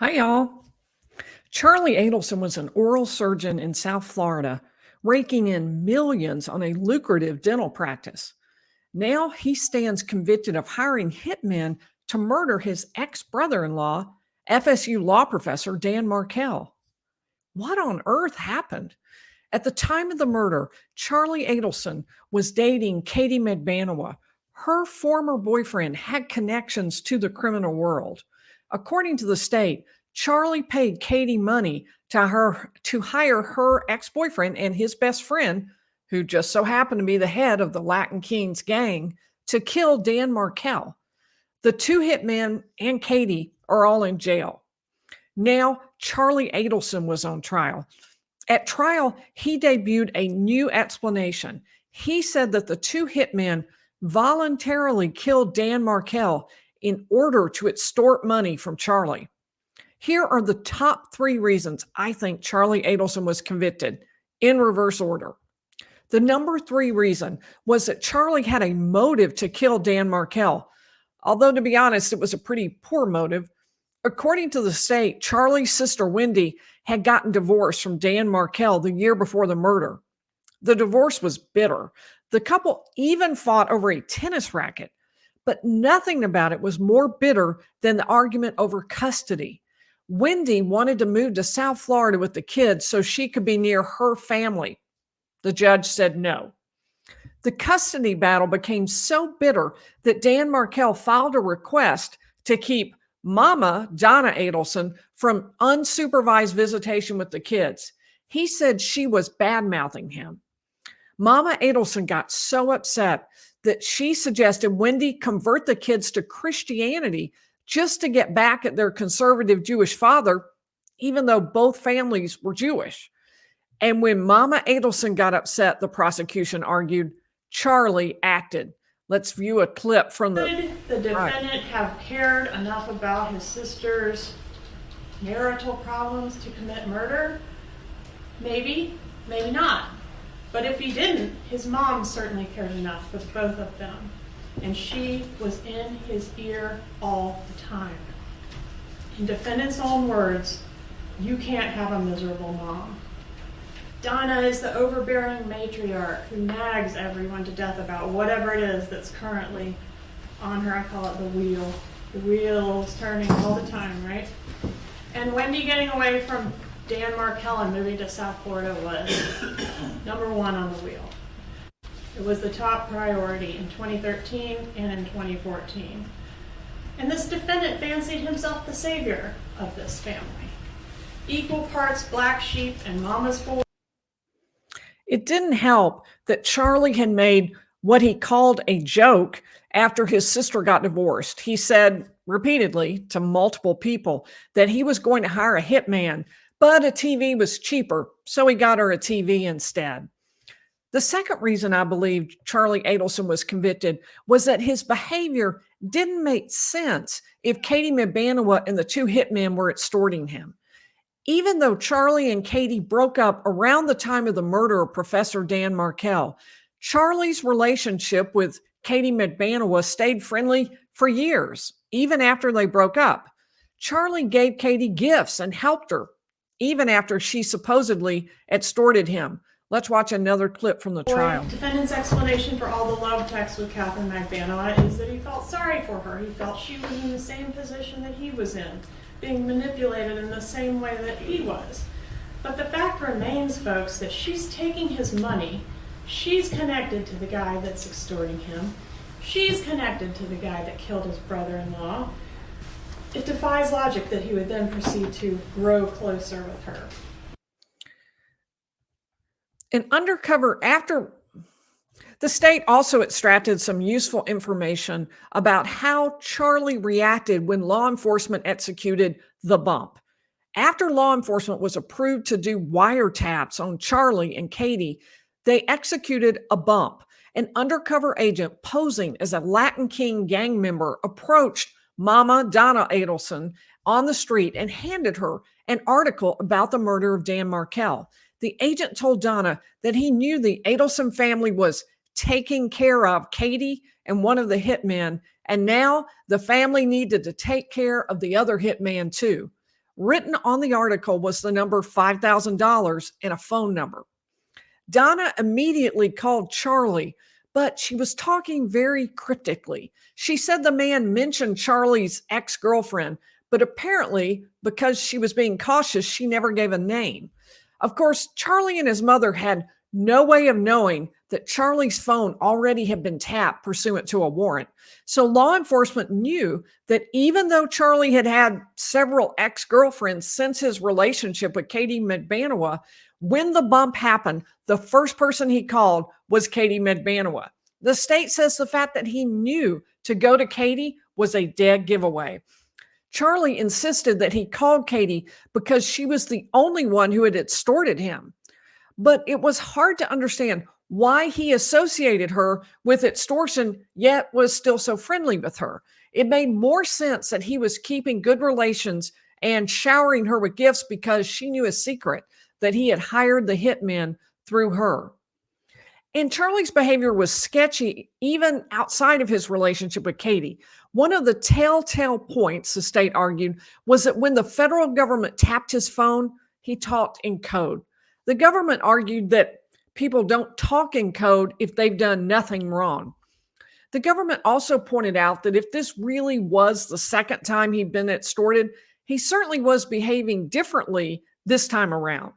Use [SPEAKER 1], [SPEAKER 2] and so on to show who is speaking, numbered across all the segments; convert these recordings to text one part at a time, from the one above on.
[SPEAKER 1] Hi, y'all. Charlie Adelson was an oral surgeon in South Florida, raking in millions on a lucrative dental practice. Now he stands convicted of hiring hitmen to murder his ex brother in law, FSU law professor Dan Markel. What on earth happened? At the time of the murder, Charlie Adelson was dating Katie McBanawa. Her former boyfriend had connections to the criminal world. According to the state, Charlie paid Katie money to hire her ex-boyfriend and his best friend, who just so happened to be the head of the Latin Kings gang, to kill Dan Markel. The two hitmen and Katie are all in jail. Now, Charlie Adelson was on trial. At trial, he debuted a new explanation. He said that the two hitmen voluntarily killed Dan Markel in order to extort money from Charlie. Here are the top 3 reasons I think Charlie Adelson was convicted, in reverse order. The number 3 reason was that Charlie had a motive to kill Dan Markel, although to be honest, it was a pretty poor motive. According to the state, Charlie's sister Wendi had gotten divorced from Dan Markel the year before the murder. The divorce was bitter. The couple even fought over a tennis racket, but nothing about it was more bitter than the argument over custody. Wendi wanted to move to South Florida with the kids so she could be near her family. The judge said no. The custody battle became so bitter that Dan Markel filed a request to keep Mama, Donna Adelson, from unsupervised visitation with the kids. He said she was bad-mouthing him. Mama Adelson got so upset that she suggested Wendi convert the kids to Christianity just to get back at their conservative Jewish father, even though both families were Jewish. And when Mama Adelson got upset, the prosecution argued, Charlie acted. Let's view a clip from
[SPEAKER 2] Could the defendant have cared enough about his sister's marital problems to commit murder? Maybe, maybe not. But if he didn't, his mom certainly cared enough with both of them. And she was in his ear all the time. In defendant's own words, you can't have a miserable mom. Donna is the overbearing matriarch who nags everyone to death about whatever it is that's currently on her. I call it the wheel. The wheel's turning all the time, right? And Wendi getting away from Dan Markel and moving to South Florida was number 1 on the wheel. It was the top priority in 2013 and in 2014. And this defendant fancied himself the savior of this family. Equal parts black sheep and mama's boy.
[SPEAKER 1] It didn't help that Charlie had made what he called a joke after his sister got divorced. He said repeatedly to multiple people that he was going to hire a hitman, but a TV was cheaper, so he got her a TV instead. The second reason I believe Charlie Adelson was convicted was that his behavior didn't make sense if Katie McBanawa and the two hitmen were extorting him. Even though Charlie and Katie broke up around the time of the murder of Professor Dan Markel, Charlie's relationship with Katie McBanawa stayed friendly for years, even after they broke up. Charlie gave Katie gifts and helped her, even after she supposedly extorted him. Let's watch another clip from the trial.
[SPEAKER 2] Defendant's explanation for all the love texts with Catherine McBanawa is that he felt sorry for her. He felt she was in the same position that he was in, being manipulated in the same way that he was. But the fact remains, folks, that she's taking his money. She's connected to the guy that's extorting him. She's connected to the guy that killed his brother-in-law. It defies logic that he would then proceed to grow closer with her.
[SPEAKER 1] An undercover after the state also extracted some useful information about how Charlie reacted when law enforcement executed the bump. After law enforcement was approved to do wiretaps on Charlie and Katie, they executed a bump. An undercover agent posing as a Latin King gang member approached Mama Donna Adelson on the street and handed her an article about the murder of Dan Markel. The agent told Donna that he knew the Adelson family was taking care of Katie and one of the hitmen, and now the family needed to take care of the other hitman too. Written on the article was the number $5,000 and a phone number. Donna immediately called Charlie, but she was talking very cryptically. She said the man mentioned Charlie's ex-girlfriend, but apparently, because she was being cautious, she never gave a name. Of course, Charlie and his mother had no way of knowing that Charlie's phone already had been tapped pursuant to a warrant. So law enforcement knew that even though Charlie had had several ex-girlfriends since his relationship with Katie Medbanawa, when the bump happened, the first person he called was Katie Medbanawa. The state says the fact that he knew to go to Katie was a dead giveaway. Charlie insisted that he called Katie because she was the only one who had extorted him. But it was hard to understand why he associated her with extortion, yet was still so friendly with her. It made more sense that he was keeping good relations and showering her with gifts because she knew a secret that he had hired the hitmen through her. And Charlie's behavior was sketchy even outside of his relationship with Katie. One of the telltale points, the state argued, was that when the federal government tapped his phone, he talked in code. The government argued that people don't talk in code if they've done nothing wrong. The government also pointed out that if this really was the second time he'd been extorted, he certainly was behaving differently this time around.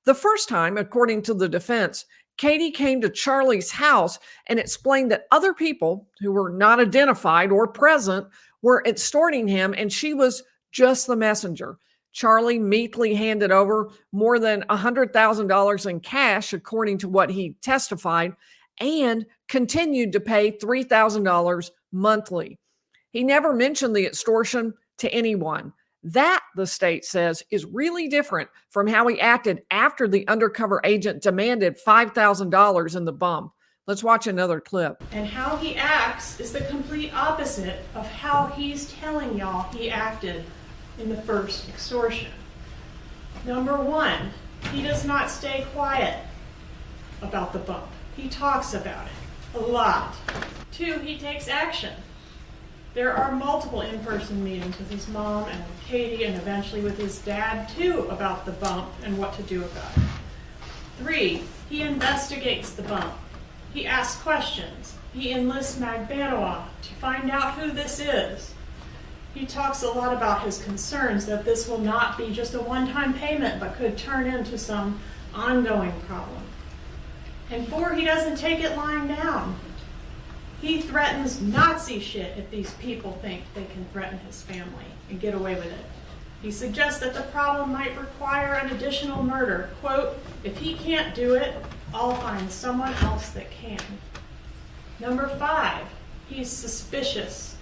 [SPEAKER 1] The first time, according to the defense, Katie came to Charlie's house and explained that other people who were not identified or present were extorting him, and she was just the messenger. Charlie meekly handed over more than $100,000 in cash, according to what he testified, and continued to pay $3,000 monthly. He never mentioned the extortion to anyone. That, the state says, is really different from how he acted after the undercover agent demanded $5,000 in the bump. Let's watch another clip.
[SPEAKER 2] And how he acts is the complete opposite of how he's telling y'all he acted in the first extortion. Number one, he does not stay quiet about the bump. He talks about it a lot. Two, he takes action. There are multiple in-person meetings with his mom and with Katie and eventually with his dad too about the bump and what to do about it. Three, he investigates the bump. He asks questions. He enlists Medbanawa to find out who this is. He talks a lot about his concerns that this will not be just a one-time payment but could turn into some ongoing problem. And four, he doesn't take it lying down. He threatens Nazi shit if these people think they can threaten his family and get away with it. He suggests that the problem might require an additional murder. Quote, if he can't do it, I'll find someone else that can. Number five, he's suspicious.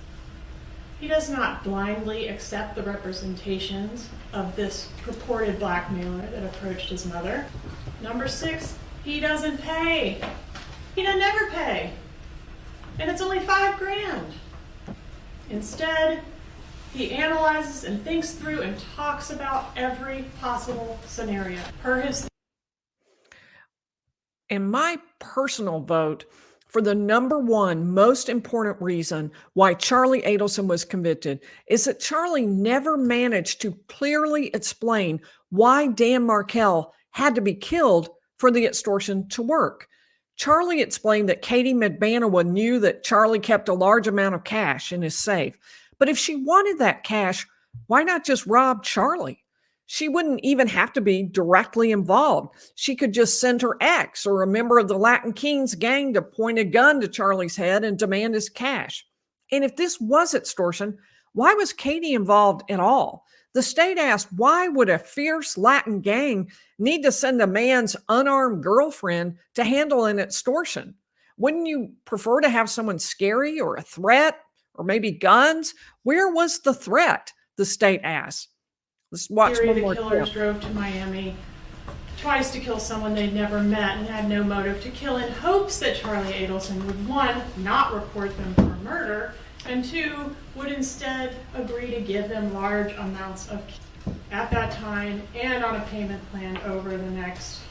[SPEAKER 2] He does not blindly accept the representations of this purported blackmailer that approached his mother. Number six, he doesn't pay. He doesn't ever pay. And it's only $5,000. Instead, he analyzes and thinks through and talks about every possible scenario per his.
[SPEAKER 1] And my personal vote for the number one most important reason why Charlie Adelson was convicted is that Charlie never managed to clearly explain why Dan Markel had to be killed for the extortion to work. Charlie explained that Katie Medbanawa knew that Charlie kept a large amount of cash in his safe. But if she wanted that cash, why not just rob Charlie? She wouldn't even have to be directly involved. She could just send her ex or a member of the Latin Kings gang to point a gun to Charlie's head and demand his cash. And if this was extortion, why was Katie involved at all? The state asked, why would a fierce Latin gang need to send a man's unarmed girlfriend to handle an extortion? Wouldn't you prefer to have someone scary or a threat or maybe guns? Where was the threat? The state asked. Let's watch one more.
[SPEAKER 2] The killers drove to Miami twice to kill someone they'd never met and had no motive to kill in hopes that Charlie Adelson would, one, not report them for murder, and two, would instead agree to give them large amounts of cash at that time and on a payment plan over the next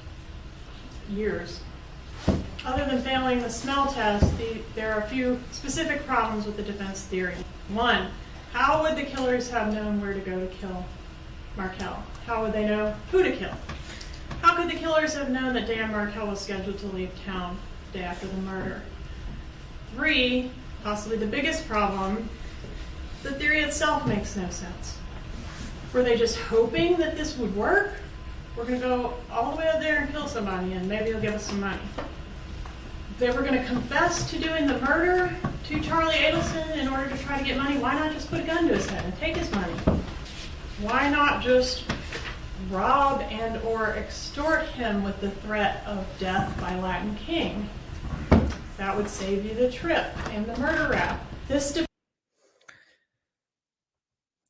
[SPEAKER 2] years. Other than failing the smell test, there are a few specific problems with the defense theory. One, how would the killers have known where to go to kill? Markel? How would they know who to kill? How could the killers have known that Dan Markel was scheduled to leave town the day after the murder? 3, possibly the biggest problem, the theory itself makes no sense. Were they just hoping that this would work? We're going to go all the way up there and kill somebody and maybe they'll give us some money. If they were going to confess to doing the murder to Charlie Adelson in order to try to get money, why not just put a gun to his head and take his money? Why not just rob and or extort him with the threat of death by Latin King? That would save you the trip and the murder rap.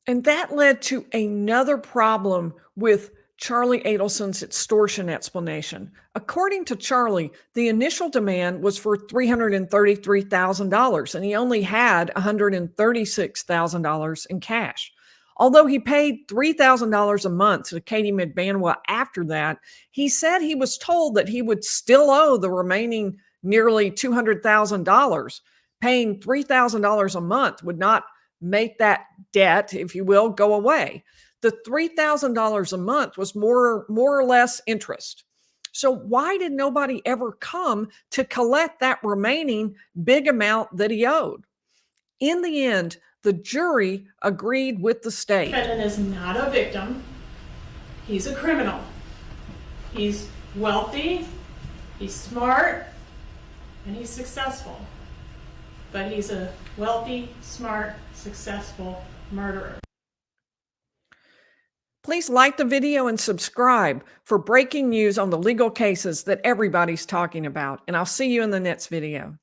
[SPEAKER 1] And that led to another problem with Charlie Adelson's extortion explanation. According to Charlie, the initial demand was for $333,000, and he only had $136,000 in cash. Although he paid $3,000 a month to Katie McBanwa after that, he said he was told that he would still owe the remaining nearly $200,000. Paying $3,000 a month would not make that debt, if you will, go away. The $3,000 a month was more or less interest. So why did nobody ever come to collect that remaining big amount that he owed? In the end, the jury agreed with the state.
[SPEAKER 2] The defendant is not a victim. He's a criminal. He's wealthy, he's smart, and he's successful. But he's a wealthy, smart, successful murderer.
[SPEAKER 1] Please like the video and subscribe for breaking news on the legal cases that everybody's talking about. And I'll see you in the next video.